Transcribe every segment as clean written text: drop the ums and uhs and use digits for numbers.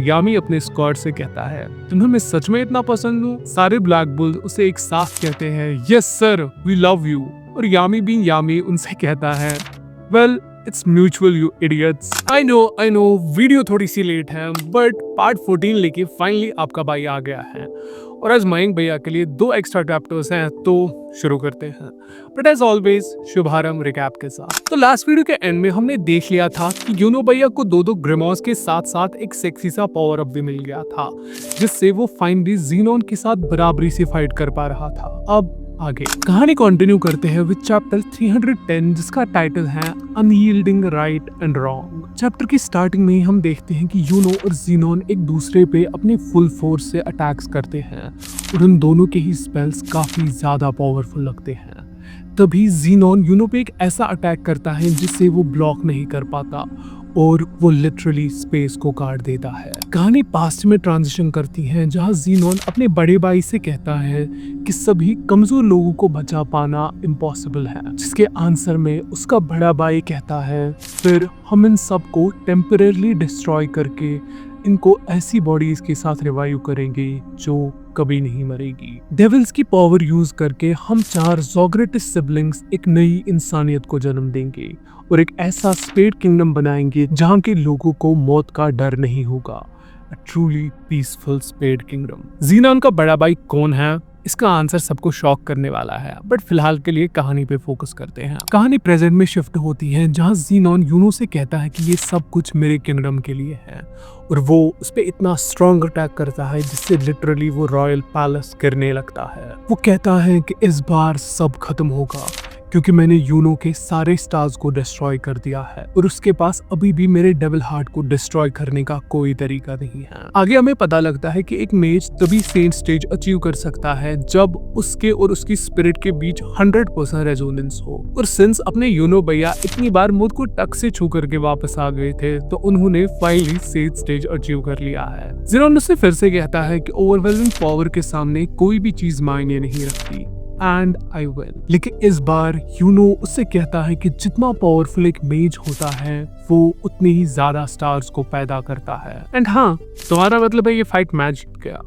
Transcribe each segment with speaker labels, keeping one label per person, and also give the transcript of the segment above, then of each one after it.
Speaker 1: यामी अपने स्क्वाड से कहता है, तुम्हें मैं सच में इतना पसंद हूँ? सारे ब्लैक बुल्स उसे एक साथ कहते हैं, yes sir, we love you. और यामी बीन यामी उनसे कहता है, well it's mutual you idiots. I know video थोड़ी सी लेट है, बट पार्ट 14 लेके फाइनली आपका भाई आ गया है। और आज मयंक भैया के लिए 2 एक्स्ट्रा चैप्टर्स हैं, तो शुरू करते हैं। बट एज ऑलवेज शुभारंभ रिकैप के साथ। तो लास्ट वीडियो के एंड में हमने देख लिया था कि यूनो भैया को 2 ग्रेमॉस के साथ साथ एक सेक्सी सा पावर अप भी मिल गया था, जिससे वो फाइनली ज़ीनोन के साथ बराबरी से फाइट कर पा रहा था। अब आगे कहानी कंटिन्यू करते हैं विद चैप्टर 310, जिसका टाइटल है unyielding right and wrong. Chapter की स्टार्टिंग में ही हम देखते हैं कि यूनो और ज़ीनोन एक दूसरे पे अपने फुल फोर्स से अटैक्स करते हैं और उन दोनों के ही स्पेल्स काफी ज्यादा पावरफुल लगते हैं। तभी ज़ीनोन यूनो पे एक ऐसा अटैक करता है जिससे वो ब्लॉक नहीं कर पाता और वो लिटरली स्पेस को काट देता है। कहानी पास्ट में ट्रांजिशन करती है, जहां ज़ीनोन अपने बड़े भाई से कहता है कि सभी कमजोर लोगों को बचा पाना इम्पॉसिबल है, जिसके आंसर में उसका बड़ा भाई कहता है, फिर हम इन सबको टेम्परेरली डिस्ट्रॉय करके इनको ऐसी बॉडीज के साथ रिवाइव करेंगे जो कभी नहीं मरेगी। डेविल्स की पावर यूज करके हम 4 ज़ोग्रेटिस सिबलिंग्स एक नई इंसानियत को जन्म देंगे और एक ऐसा स्पेड किंगडम बनाएंगे जहां के लोगों को मौत का डर नहीं होगा। A truly peaceful spade kingdom. Zenon का बड़ा भाई कौन है? इसका आंसर सबको शॉक करने वाला है, बट फिलहाल के लिए कहानी पे फोकस करते हैं। कहानी प्रेजेंट में शिफ्ट होती है, जहां ज़ीनोन यूनो से कहता है कि ये सब कुछ मेरे किंगडम के लिए है, और वो उस पे इतना स्ट्रॉन्ग अटैक करता है जिससे लिटरली वो रॉयल पैलेस गिरने लगता है। वो कहता है कि इस बार सब खत्म होगा क्योंकि मैंने यूनो के सारे स्टार्स को डिस्ट्रॉय कर दिया है और उसके पास अभी भी मेरे डेविल हार्ट को डिस्ट्रॉय करने का कोई तरीका नहीं है। आगे हमें पता लगता है कि एक मेज तभी सेंट स्टेज अचीव कर सकता है जब उसके और उसकी स्पिरिट के बीच 100% रेजोनेंस हो। और सिंस अपने यूनो भैया इतनी बार मुझ को टक से छू करके वापस आ गए थे, तो उन्होंने फाइनली सेंट स्टेज अचीव कर लिया है। ज़ीनोन उससे फिर से कहता है कि ओवरवेलमिंग पावर के सामने कोई भी चीज मायने नहीं रखती, एंड आई विल। लेकिन इस बार यूनो उससे कहता है कि जितना पावरफुल एक मेज होता है वो उतनी ही ज्यादा स्टार्स को पैदा करता है। एंड हाँ, तुम्हारा मतलब है ये फाइट मैच जीत गया।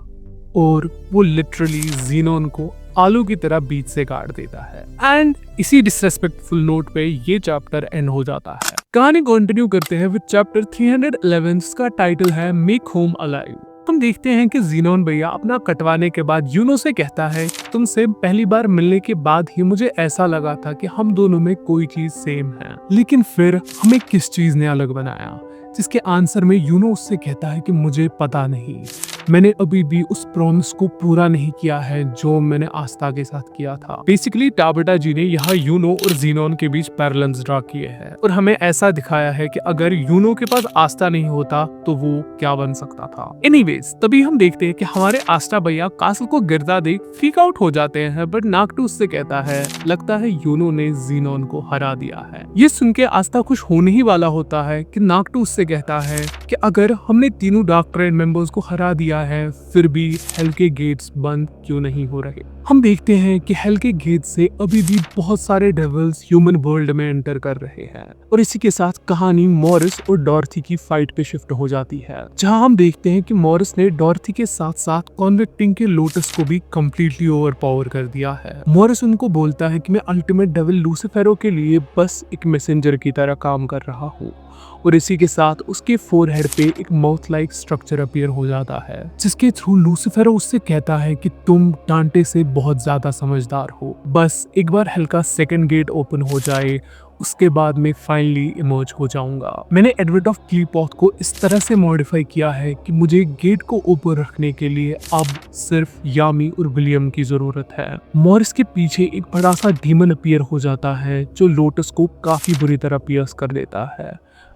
Speaker 1: और वो लिटरली ज़ीनोन को आलू की तरह बीच से काट देता है। एंड इसी डिसरेस्पेक्टफुल नोट पे ये चैप्टर एंड हो जाता है। कहानी कंटिन्यू करते हैं विद चैप्टर 311, जिसका टाइटल है मेक होम अलाइव। हम देखते हैं कि ज़ीनोन भैया अपना कटवाने के बाद यूनो से कहता है, तुमसे पहली बार मिलने के बाद ही मुझे ऐसा लगा था कि हम दोनों में कोई चीज सेम है, लेकिन फिर हमें किस चीज ने अलग बनाया? जिसके आंसर में यूनो उससे कहता है कि मुझे पता नहीं, मैंने अभी भी उस प्रॉमिस को पूरा नहीं किया है जो मैंने आस्था के साथ किया था। बेसिकली टाबटा जी ने यहाँ यूनो और ज़ीनोन के बीच पैरेलल्स ड्रा किए हैं और हमें ऐसा दिखाया है कि अगर यूनो के पास आस्था नहीं होता तो वो क्या बन सकता था। एनीवेज, तभी हम देखते हैं कि हमारे आस्था भैया कासल को गिरता देख फ्रीक आउट हो जाते हैं, बट नागटू उससे कहता है, लगता है यूनो ने ज़ीनोन को हरा दिया है। ये सुन के आस्था खुश होने ही वाला होता है कि नागटू उससे कहता है कि अगर हमने तीनों डार्क ट्रेड मेंबर्स को हरा दिया है, फिर भी हेल के गेट्स बंद क्यों नहीं हो रहे? हम देखते हैं कि हेल के गेट से अभी भी बहुत सारे डेविल्स ह्यूमन वर्ल्ड में एंटर कर रहे हैं और इसी के साथ कहानी मॉरिस और डॉर्थी की फाइट पे शिफ्ट हो जाती है, जहां हम देखते हैं कि मॉरिस ने डॉर्थी के साथ साथ कॉन्वेक्टिंग के लोटस को भी कम्प्लीटली ओवरपावर कर दिया है। मॉरिस उनको बोलता है कि मैं अल्टीमेट डेविल लूसिफेरो के लिए बस एक मैसेंजर की तरह काम कर रहा हूँ, और इसी के साथ उसके फोरहेड पे एक माउथ लाइक स्ट्रक्चर अपीयर हो जाता है, जिसके थ्रू लूसिफेरो उससे कहता है कि तुम डांटे से बहुत ज्यादा समझदार हो, बस एक बार हल्का सेकंड गेट ओपन हो जाए, उसके बाद मैं फाइनली इमर्ज हो जाऊंगा। मैंने एडवर्ड ऑफ क्लीपॉथ को इस तरह से मॉडिफाई किया है कि मुझे गेट को ओपन रखने के लिए अब सिर्फ यामी और विलियम की जरूरत है। मॉरिस के पीछे एक बड़ा सा डीमन अपीयर हो जाता है जो लोटस को काफी बुरी तरह पियर्स कर देता है,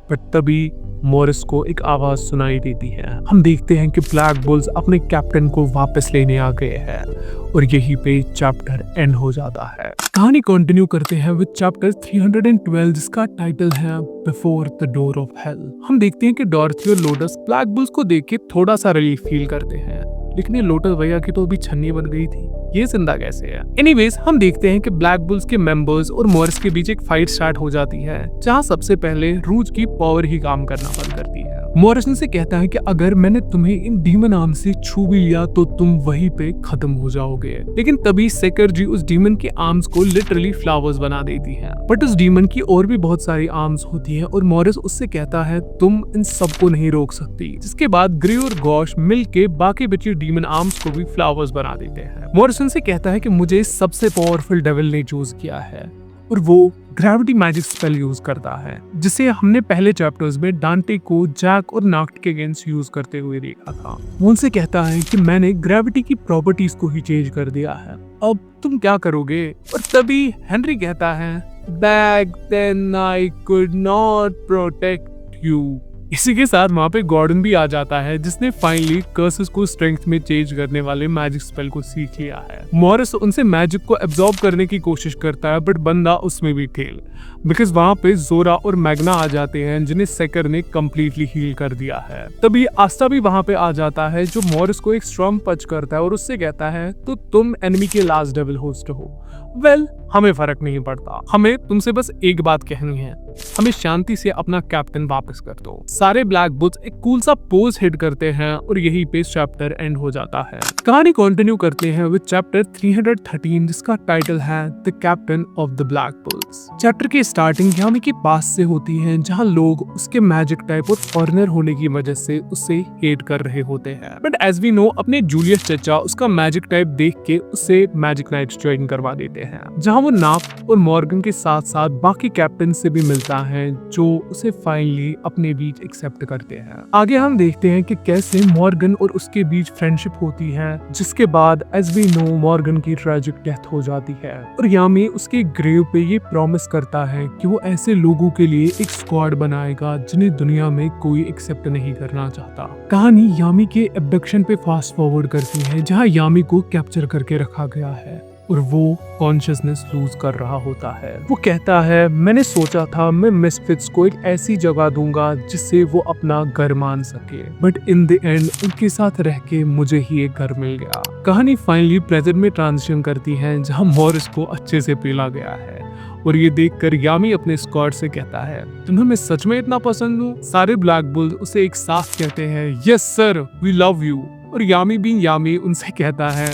Speaker 1: बट तभी मॉरिस को एक आवाज सुनाई देती है। हम देखते हैं कि ब्लैक बुल्स अपने कैप्टन को वापस लेने आ गए हैं और यहीं पे चैप्टर एंड हो जाता है। कहानी कंटिन्यू करते हैं विद चैप्टर 312, जिसका टाइटल है before the door of hell. हम देखते हैं कि डॉर्थी और लोटस ब्लैक बुल्स को देख के थोड़ा सा रिलीफ फील करते हैं, लेकिन ये लोटस भैया की तो अभी छन्नी बन गई थी, ये जिंदा कैसे है? एनीवेज, हम देखते हैं कि ब्लैक बुल्स के मेंबर्स और मॉरिस के बीच एक फाइट स्टार्ट हो जाती है, जहां सबसे पहले रूज की पावर ही काम करना बंद करती है मॉरिसन से कहता है कि अगर मैंने तुम्हें इन डीमन आर्म से छू भी लिया तो तुम वहीं पे खत्म हो जाओगे। लेकिन तभी सेकर जी उस डीमन के आर्म्स को लिटरली फ्लावर्स बना देती है। बट उस डीमन की और भी बहुत सारी आर्म्स होती है और मॉरिस उससे कहता है तुम इन सबको नहीं रोक सकती। जिसके बाद ग्रे और गॉश मिलके बाकी बची डीमन आर्म्स को भी फ्लावर्स बना देते हैं। मॉरिसन से कहता है कि मुझे सबसे पावरफुल डेविल ने चूज किया है और वो ग्रेविटी मैजिक स्पेल यूज करता है, जिसे हमने पहले चैप्टर्स में डांटे को जैक और नाक्ट के अगेंस्ट यूज करते हुए देखा था। वो उनसे कहता है कि मैंने ग्रेविटी की प्रॉपर्टीज को ही चेंज कर दिया है, अब तुम क्या करोगे? और तभी हेनरी कहता है back then I could not protect you. इसी के साथ वहाँ पे गॉर्डन भी आ जाता है, जिसने फाइनली कर्सेस को स्ट्रेंथ में चेंज करने वाले मैजिक स्पेल को सीख लिया है। मॉरिस उनसे मैजिक को एब्जॉर्ब करने की कोशिश करता है, बट बंदा उसमें भी फेल, बिकॉज वहाँ पे जोरा और मैग्ना आ जाते हैं, जिन्हें सेकर ने कम्प्लीटली हील कर दिया है। तभी आस्था भी वहाँ पे आ जाता है, जो मॉरिस को एक स्ट्रॉन्ग पंच करता है और उससे कहता है तो तुम एनिमी के लास्ट डेविल होस्ट हो। वेल, हमें फर्क नहीं पड़ता, हमें तुमसे बस एक बात कहनी है, हमें शांति से अपना कैप्टन वापस कर दो। सारे ब्लैक बुल्स एक कूल सा पोज हिट करते हैं और यही पे चैप्टर एंड हो जाता है। कहानी कंटिन्यू करते हैं विद चैप्टर 313, जिसका टाइटल है the captain of the black bulls. Chapter की स्टार्टिंग यामी के पास से होती है, जहां लोग उसके मैजिक टाइप और फॉरेनर होने की वजह से उससे हेट कर रहे होते हैं। बट एज वी नो, अपने जूलियस चचा उसका मैजिक टाइप देख के उससे मैजिक नाइट्स ज्वाइन करवा देते हैं, जहां वो नाफ और मॉर्गन के साथ साथ बाकी कैप्टन से भी मिलता है, जो उसे फाइनली अपने बीच एक्सेप्ट करते हैं। आगे हम देखते हैं कि कैसे मॉर्गन और उसके बीच फ्रेंडशिप होती है, जिसके बाद एज वी नो मॉर्गन की ट्रेजिक डेथ हो जाती है और यामी उसके ग्रेव पे ये प्रॉमिस करता है कि वो ऐसे लोगों के लिए एक स्क्वाड बनाएगा जिन्हें दुनिया में कोई एक्सेप्ट नहीं करना चाहता। कहानी यामी के एब्डक्शन पे फास्ट फॉरवर्ड करती है, जहाँ यामी को कैप्चर करके रखा गया है और वो कॉन्शियसनेस लूज कर रहा होता है। वो कहता है मैंने सोचा था मैं मिसफिट्स को एक ऐसी जगह दूंगा जिससे वो अपना घर मान सके, बट इन द एंड उनके साथ रह के मुझे ही एक घर मिल गया। कहानी फाइनली प्रेजेंट में ट्रांजिशन करती है, जहां मॉरिस को अच्छे से पीला गया है और ये देखकर यामी अपने स्क्वाड से कहता है तुम्हें मैं सच में इतना पसंद हूँ? सारे ब्लैक बुल्स उसे एक साथ कहते हैं yes sir we love you. और यामी बीन यामी उनसे कहता है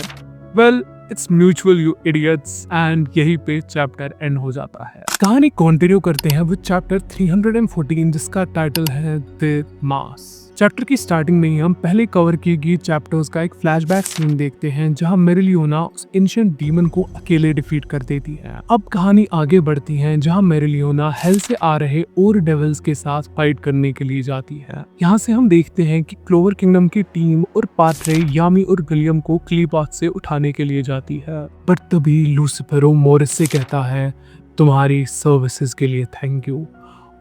Speaker 1: well it's mutual you idiots. And यही पे चैप्टर एंड हो जाता है। कहानी कंटिन्यू करते हैं विद चैप्टर 314, जिसका टाइटल है द मास। चैप्टर की स्टार्टिंग में ही हम पहले कवर किए गए चैप्टर्स का एक फ्लैशबैक सीन देखते हैं, जहां मेरिलियोना उस एंशिएंट डीमन को अकेले डिफीट कर देती है। अब कहानी आगे बढ़ती है, जहां मेरिलियोना हेल से आ रहे और डेविल्स के साथ फाइट करने के लिए जाती है। यहाँ से हम देखते हैं कि क्लोवर किंगडम की टीम और पात्रे यामी और विलियम को क्लीपाथ से उठाने के लिए जाती है, बट तभी लूसिफेरो मॉरिस से कहता है तुम्हारी सर्विसेज के लिए थैंक यू,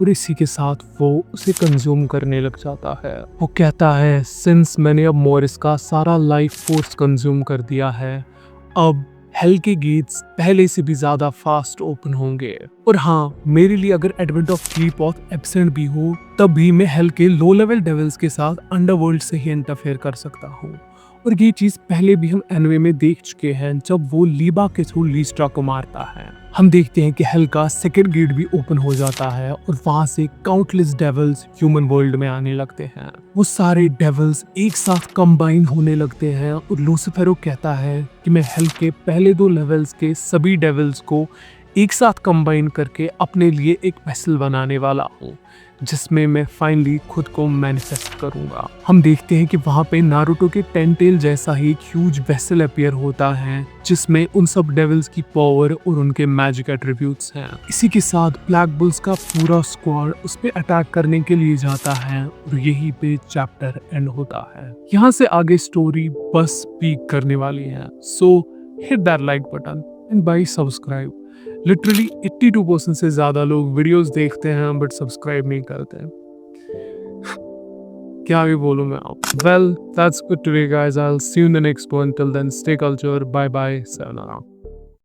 Speaker 1: और इसी के साथ वो उसे कंज्यूम करने लग जाता है। वो कहता है सिंस मैंने अब मॉरिस का सारा लाइफ फोर्स कंज्यूम कर दिया है, अब हेल के गेट्स पहले से भी ज्यादा फास्ट ओपन होंगे। और हाँ, मेरे लिए अगर एडवेंट ऑफ क्लीपॉथ एब्सेंट भी हो, तब भी मैं हेल के लो लेवल डेविल्स के साथ अंडरवर्ल्ड से ही इंटरफेयर कर सकता हूँ। और ये चीज पहले भी हम एनवे में देख चुके हैं, जब वो लीबा के थ्रू लीस्ट्रा को मारता है। हम देखते हैं कि हेल का सेकंड गेट भी ओपन हो जाता है और वहां से काउंटलेस डेविल्स ह्यूमन वर्ल्ड में आने लगते हैं। वो सारे डेविल्स एक साथ कंबाइन होने लगते हैं और लूसिफेरो कहता है कि मैं हेल के पहले 2 लेवल्स के सभी डेविल्स को एक साथ कंबाइन करके अपने लिए एक वेसल बनाने वाला हूँ, जिसमें मैं फाइनली खुद को मैनिफेस्ट करूंगा। हम देखते हैं कि वहां पे नारुतो के टेंटेल जैसा ही एक ह्यूज वेसल अपीयर होता है, जिसमें उन सब डेविल्स की पावर और उनके मैजिक एट्रीब्यूट्स हैं। इसी के साथ ब्लैक बुल्स का पूरा स्क्वाड उस पे अटैक करने के लिए जाता है और यही पे चैप्टर एंड होता है। यहाँ से आगे स्टोरी बस पीक करने वाली है, so hit that like button and bye subscribe. Literally 82% से ज्यादा लोग वीडियोस देखते हैं बट सब्सक्राइब नहीं करते हैं। क्या भी बोलूं मैं आप। Well, that's good today guys, I will see you in the next one. Till then stay culture, bye bye, sayonara।